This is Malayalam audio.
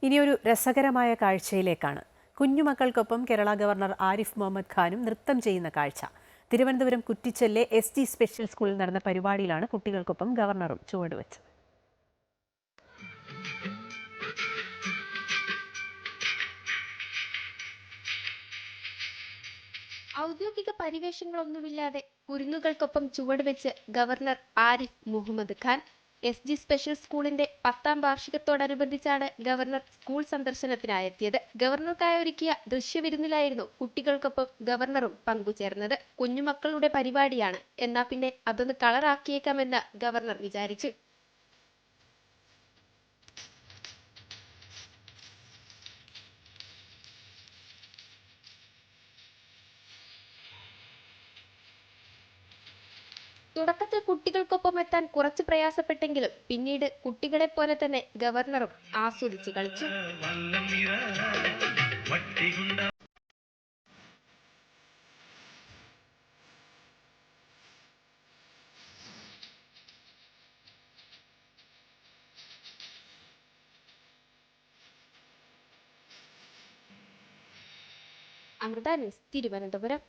ഇനിയൊരു രസകരമായ കാഴ്ചയിലേക്കാണ്. കുഞ്ഞുമക്കൾക്കൊപ്പം കേരള ഗവർണർ ആരിഫ് മുഹമ്മദ് ഖാനും നൃത്തം ചെയ്യുന്ന കാഴ്ച. തിരുവനന്തപുരം കുറ്റിച്ചലിലെ SG സ്പെഷ്യൽ സ്കൂളിൽ നടന്ന പരിപാടിയിലാണ് കുട്ടികൾക്കൊപ്പം ഗവർണറും ചുവടുവെച്ചത്. ഔദ്യോഗിക പരിവേഷങ്ങളൊന്നുമില്ലാതെ കുരുന്നുകൾക്കൊപ്പം ചുവടുവെച്ച് governor Arif Mohammad Khan. SG special സ്കൂളിന്റെ 10ാം വാർഷികത്തോടനുബന്ധിച്ചാണ് ഗവർണർ സ്കൂൾ സന്ദർശനത്തിനായെത്തിയത്. ഗവർണർക്കായി ഒരുക്കിയ ദൃശ്യവിരുന്നിലായിരുന്നു കുട്ടികൾക്കൊപ്പം ഗവർണറും പങ്കുചേർന്നത്. കുഞ്ഞുമക്കളുടെ പരിപാടിയാണ്, എന്നാ പിന്നെ അതൊന്ന് കളറാക്കിയേക്കാമെന്ന് ഗവർണർ വിചാരിച്ചു. തുടക്കത്തിൽ കുട്ടികൾക്കൊപ്പം എത്താൻ കുറച്ച് പ്രയാസപ്പെട്ടെങ്കിലും പിന്നീട് കുട്ടികളെപ്പോലെ തന്നെ ഗവർണറും ആസ്വദിച്ച് കളിച്ചു. അമൃത ന്യൂസ്, തിരുവനന്തപുരം.